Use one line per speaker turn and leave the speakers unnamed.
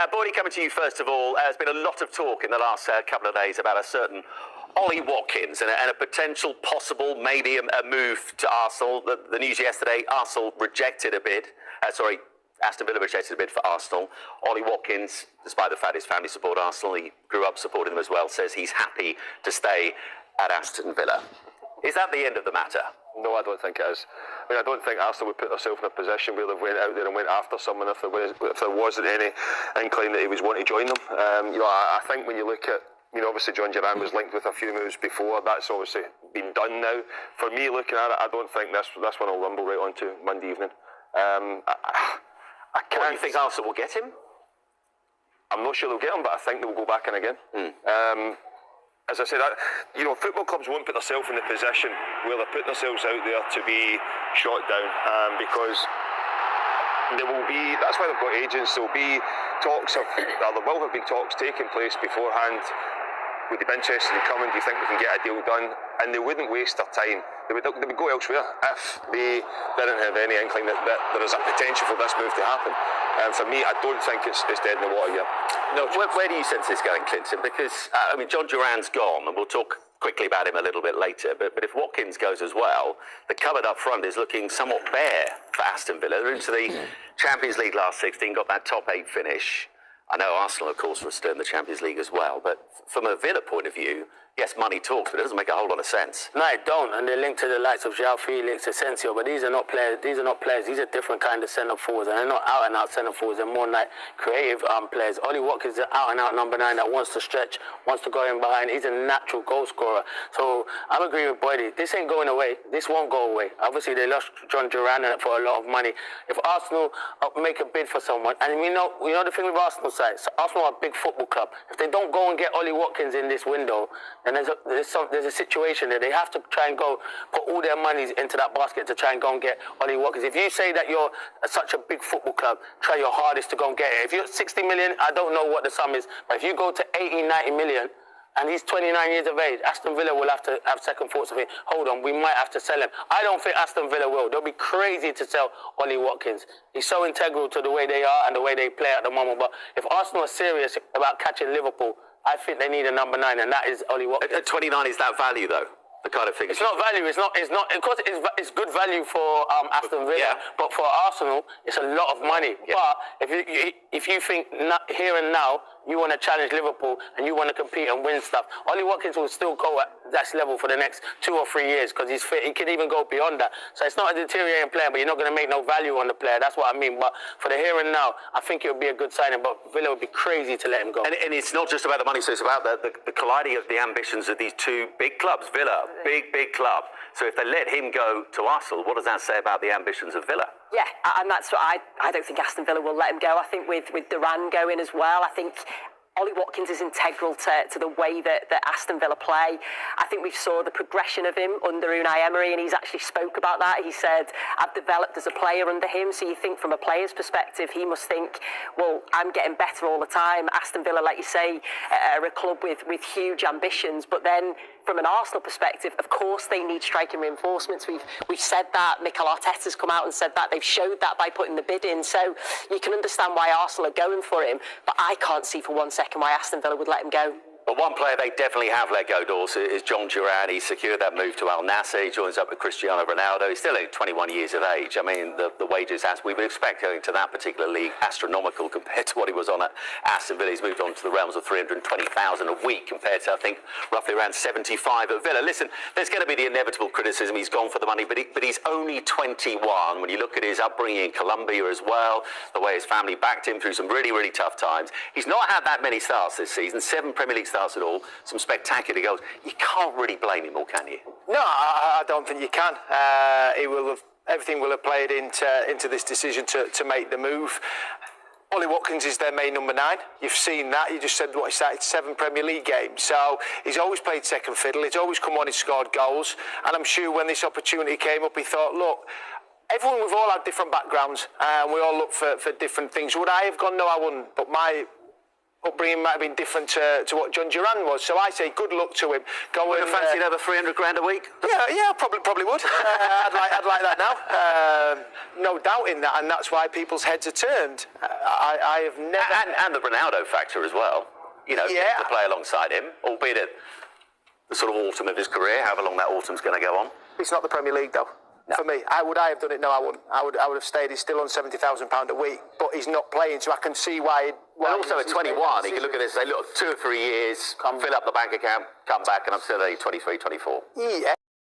Boydie, coming to you first of all. There's been a lot of talk in the last couple of days about a certain Ollie Watkins and a potential possible, maybe a move to Arsenal. The news yesterday, Arsenal rejected a bid. Aston Villa rejected a bid for Arsenal. Ollie Watkins, despite the fact his family support Arsenal, he grew up supporting them as well, says he's happy to stay at Aston Villa. Is that the end of the matter?
No, I don't think it is. I mean, I don't think Arsenal would put themselves in a position where they went out there and went after someone if there wasn't any inkling that he was wanting to join them. I think when you look at, obviously John Duran was linked with a few moves before. That's obviously been done now. For me, looking at it, I don't think this one will rumble right onto Monday evening. I can't.
Do you think Arsenal will get him?
I'm not sure they'll get him, but I think they'll go back in again. As I said, football clubs won't put themselves in the position where they're putting themselves out there to be shot down, because there will be. That's why they've got agents. There will be talks there will have been talks taking place beforehand. Would they be interested in coming? Do you think we can get a deal done? And they wouldn't waste their time. They would go elsewhere if they didn't have any inkling that there is a potential for this move to happen. For me, I don't think it's dead in the water yet.
No, where do you sense this going, Clinton? Because, John Duran's gone, and we'll talk quickly about him a little bit later, but if Watkins goes as well, the cupboard up front is looking somewhat bare for Aston Villa. They're into the Champions League last 16, got that top 8 finish. I know Arsenal, of course, were still in the Champions League as well, but from a Villa point of view, yes, money talks, but it doesn't make a whole lot of sense.
No, it don't, and they're linked to the likes of João Felix, Asensio, but these are not players. These are different kind of centre forwards, and they're not out and out centre forwards. They're more like creative players. Ollie Watkins is an out and out number 9 that wants to stretch, wants to go in behind. He's a natural goal scorer. So I'm agreeing with Boydie. This ain't going away. This won't go away. Obviously, they lost John Duran for a lot of money. If Arsenal make a bid for someone, and we know the thing with Arsenal side, so Arsenal are a big football club. If they don't go and get Ollie Watkins in this window, then there's a situation that they have to try and go put all their monies into that basket to try and go and get Ollie Watkins. If you say that you're such a big football club, try your hardest to go and get it. If you're 60 million, I don't know what the sum is, but if you go to 80, 90 million, and he's 29 years of age, Aston Villa will have to have second thoughts of it. Hold on, we might have to sell him. I don't think Aston Villa will. They'll be crazy to sell Ollie Watkins. He's so integral to the way they are and the way they play at the moment. But if Arsenal are serious about catching Liverpool, I think they need a number 9, and that is Ollie Watkins.
At 29, is that value, though? The kind of thing.
It's not value. It's not. Of course, it's good value for Aston Villa, but for Arsenal, it's a lot of money. Yeah. But if you think here and now you want to challenge Liverpool and you want to compete and win stuff, Ollie Watkins will still go at that level for the next 2 or 3 years because he's fit. He can even go beyond that. So it's not a deteriorating player, but you're not going to make no value on the player. That's what I mean. But for the here and now, I think it would be a good signing. But Villa would be crazy to let him go.
And it's not just about the money. So it's about the colliding of the ambitions of these two big clubs. Villa, big club. So if they let him go to Arsenal, what does that say about the ambitions of Villa?
Yeah, and that's what I don't think Aston Villa will let him go. I think with Duran going as well, I think Ollie Watkins is integral to the way that Aston Villa play. I think we saw the progression of him under Unai Emery, and he's actually spoke about that. He said, I've developed as a player under him. So you think from a player's perspective, he must think, well, I'm getting better all the time. Aston Villa, like you say, are a club with huge ambitions. But then from an Arsenal perspective, of course, they need striking reinforcements. We've said that. Mikel Arteta's come out and said that. They've showed that by putting the bid in. So you can understand why Arsenal are going for him. But I can't see for 1 second why Aston Villa would let him go.
But one player they definitely have let go, Dawes, is John Duran. He secured that move to Al Nassr. He joins up with Cristiano Ronaldo. He's still only 21 years of age. I mean, the wages, as we would expect going to that particular league, astronomical compared to what he was on at Aston Villa. He's moved on to the realms of 320,000 a week compared to, I think, roughly around 75 at Villa. Listen, there's going to be the inevitable criticism. He's gone for the money, but he's only 21. When you look at his upbringing in Colombia as well, the way his family backed him through some really, really tough times. He's not had that many starts this season, 7 Premier League starts at all, some spectacular goals. You can't really blame him, or can you?
No, I don't think you can. Everything will have played into this decision to make the move. Ollie Watkins is their main number 9. You've seen that. You just said what he started 7 Premier League games. So he's always played second fiddle. He's always come on and scored goals. And I'm sure when this opportunity came up, he thought, look, everyone, we've all had different backgrounds and we all look for different things. Would I have gone? No, I wouldn't. But my upbringing might have been different to what John Duran was. So I say good luck to him. Go
Would
and
have fancied over 300 grand a week?
yeah, probably would. I'd like that now. No doubt in that, and that's why people's heads are turned. I have never...
And the Ronaldo factor as well. You know,
Yeah.
to play alongside him, albeit at the sort of autumn of his career, however long that autumn's going to go on.
It's not the Premier League, though.
No.
For me, would I have done it? No, I wouldn't. I would have stayed. He's still on £70,000 a week, but he's not playing, so I can see why.
And also at 21, he can look at this and say, look, 2 or 3 years, fill up the bank account, come back, and I'm still only 23, 24.
Yeah.